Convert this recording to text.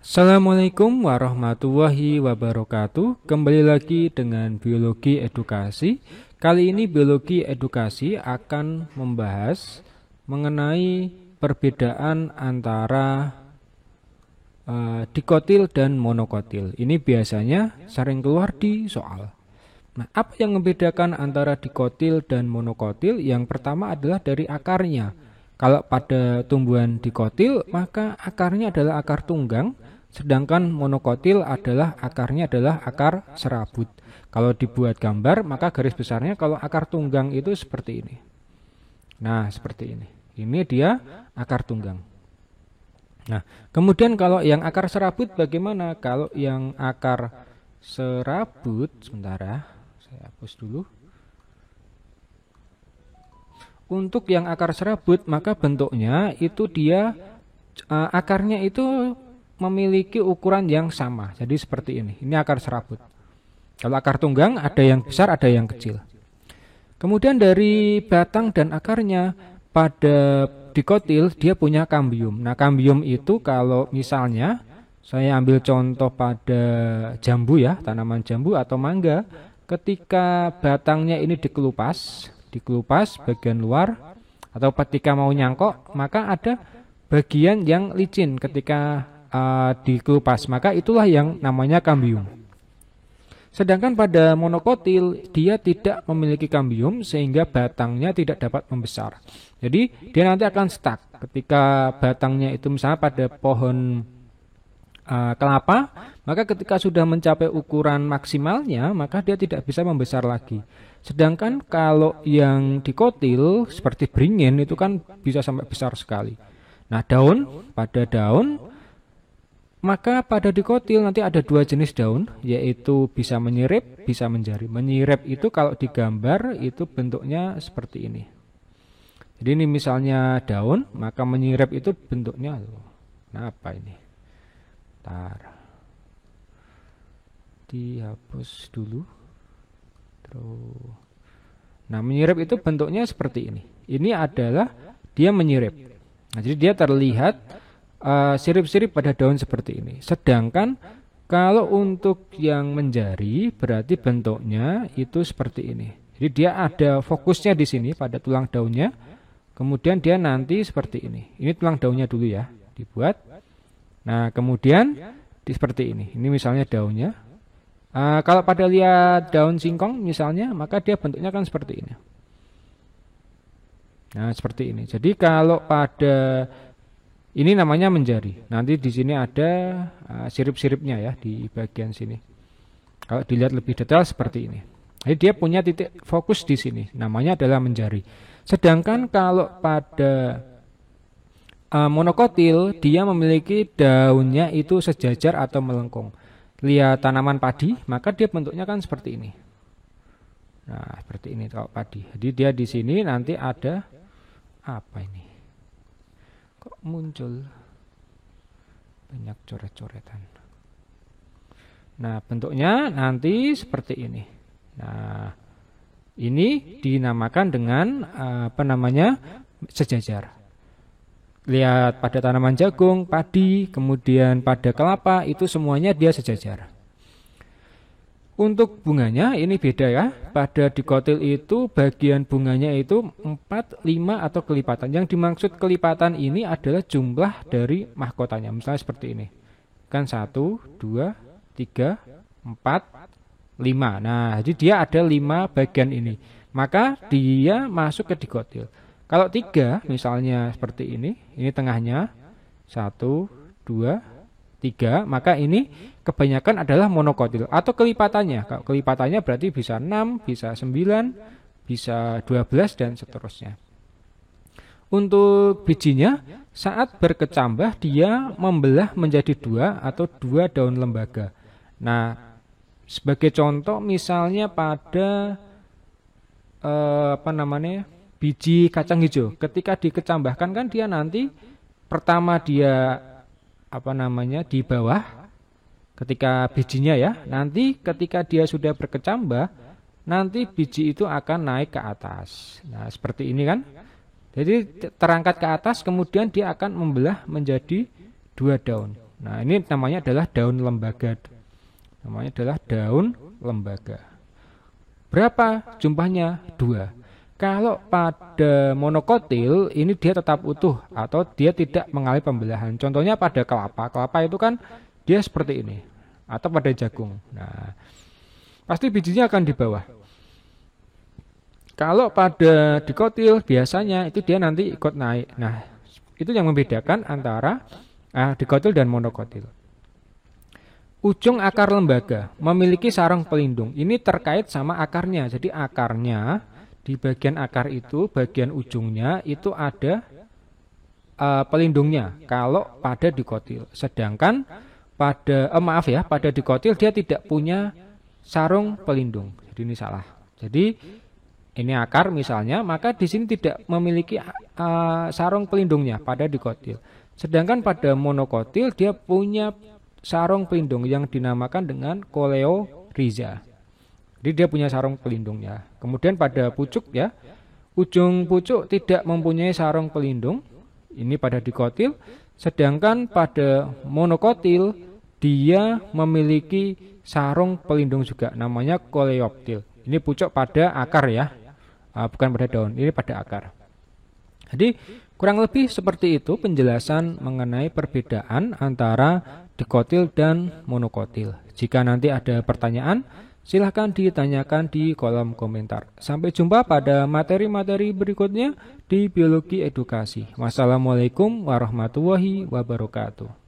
Assalamualaikum warahmatullahi wabarakatuh. Kembali lagi dengan biologi edukasi. Kali ini biologi edukasi akan membahas mengenai perbedaan antara dikotil dan monokotil. Ini biasanya sering keluar di soal. Nah, apa yang membedakan antara dikotil dan monokotil? Yang pertama adalah dari akarnya. Kalau pada tumbuhan dikotil, maka akarnya adalah akar tunggang, sedangkan monokotil akarnya adalah akar serabut. Kalau dibuat gambar, maka garis besarnya kalau akar tunggang itu seperti ini. Nah, seperti ini. Ini dia akar tunggang. Nah, kemudian kalau yang akar serabut bagaimana? Kalau yang akar serabut, sebentar ya, saya hapus dulu. Untuk yang akar serabut, maka bentuknya itu dia akarnya itu memiliki ukuran yang sama. Jadi seperti ini. Ini akar serabut. Kalau akar tunggang ada yang besar, ada yang kecil. Kemudian dari batang dan akarnya pada dikotil dia punya kambium. Nah, kambium itu kalau misalnya saya ambil contoh pada jambu ya, tanaman jambu atau mangga, ketika batangnya ini dikelupas bagian luar atau ketika mau nyangkok, maka ada bagian yang licin ketika dikelupas, maka itulah yang namanya kambium. Sedangkan pada monokotil dia tidak memiliki kambium sehingga batangnya tidak dapat membesar. Jadi dia nanti akan stuck ketika batangnya itu misalnya pada pohon kelapa, maka ketika sudah mencapai ukuran maksimalnya maka dia tidak bisa membesar lagi. Sedangkan kalau yang dikotil seperti beringin itu kan bisa sampai besar sekali. Nah, pada daun maka pada dikotil nanti ada dua jenis daun, yaitu bisa menyirip, bisa menjari. Menyirip itu kalau digambar itu bentuknya seperti ini. Jadi ini misalnya daun, maka menyirip itu bentuknya. Nah, apa ini? Bentar. Dihapus dulu. Terus. Nah, menyirip itu bentuknya seperti ini. Ini adalah dia menyirip. Nah, jadi dia terlihat sirip-sirip pada daun seperti ini. Sedangkan kalau untuk yang menjari berarti bentuknya itu seperti ini. Jadi dia ada fokusnya di sini pada tulang daunnya. Kemudian dia nanti seperti ini. Ini tulang daunnya dulu ya, dibuat. Nah, kemudian seperti ini. Ini misalnya daunnya. Kalau pada lihat daun singkong misalnya, maka dia bentuknya kan seperti ini. Nah, seperti ini. Jadi kalau pada ini namanya menjari. Nanti di sini ada sirip-siripnya ya di bagian sini. Kalau dilihat lebih detail seperti ini. Jadi dia punya titik fokus di sini. Namanya adalah menjari. Sedangkan kalau pada monokotil dia memiliki daunnya itu sejajar atau melengkung. Lihat tanaman padi, maka dia bentuknya kan seperti ini. Nah, seperti ini kalau padi. Jadi dia di sini nanti ada apa ini? Kok muncul banyak coret-coretan. Nah, bentuknya nanti seperti ini. Nah, ini dinamakan dengan sejajar. Lihat pada tanaman jagung, padi, kemudian pada kelapa, itu semuanya dia sejajar. Untuk bunganya ini beda ya. Pada dikotil itu bagian bunganya itu 4, 5 atau kelipatan. Yang dimaksud kelipatan ini adalah jumlah dari mahkotanya. Misalnya seperti ini. Kan 1, 2, 3, 4, 5. Nah, jadi dia ada 5 bagian ini. Maka dia masuk ke dikotil. Kalau 3 misalnya seperti ini tengahnya 1, 2, 3, maka ini kebanyakan adalah monokotil atau kelipatannya. Kalau kelipatannya berarti bisa 6, bisa 9, bisa 12 dan seterusnya. Untuk bijinya saat berkecambah dia membelah menjadi 2 atau 2 daun lembaga. Nah, sebagai contoh misalnya pada biji kacang hijau, ketika dikecambahkan kan dia nanti pertama dia di bawah ketika bijinya ya, nanti ketika dia sudah berkecambah nanti biji itu akan naik ke atas. Nah, seperti ini kan. Jadi terangkat ke atas kemudian dia akan membelah menjadi 2 daun. Nah, ini namanya adalah daun lembaga. Namanya adalah daun lembaga. Berapa jumlahnya? 2. Kalau pada monokotil ini dia tetap utuh atau dia tidak mengalami pembelahan. Contohnya pada kelapa. Kelapa itu kan dia seperti ini. Atau pada jagung. Nah, pasti bijinya akan di bawah. Kalau pada dikotil biasanya itu dia nanti ikut naik. Nah, itu yang membedakan antara dikotil dan monokotil. Ujung akar lembaga memiliki sarang pelindung. Ini terkait sama akarnya. Jadi akarnya di bagian akar itu, bagian ujungnya itu ada pelindungnya. Kalau pada dikotil. Sedangkan pada pada dikotil dia tidak punya sarung pelindung. Jadi ini salah. Jadi ini akar misalnya, maka di sini tidak memiliki sarung pelindungnya pada dikotil. Sedangkan pada monokotil dia punya sarung pelindung yang dinamakan dengan koleorhiza. Jadi dia punya sarung pelindungnya. Kemudian pada pucuk ya, ujung pucuk tidak mempunyai sarung pelindung. Ini pada dikotil. Sedangkan pada monokotil dia memiliki sarung pelindung juga. Namanya koleoptil. Ini pucuk pada akar ya. Bukan pada daun, ini pada akar. Jadi kurang lebih seperti itu penjelasan mengenai perbedaan antara dikotil dan monokotil. Jika nanti ada pertanyaan, silahkan ditanyakan di kolom komentar. Sampai jumpa pada materi-materi berikutnya di Biologi Edukasi. Wassalamualaikum warahmatullahi wabarakatuh.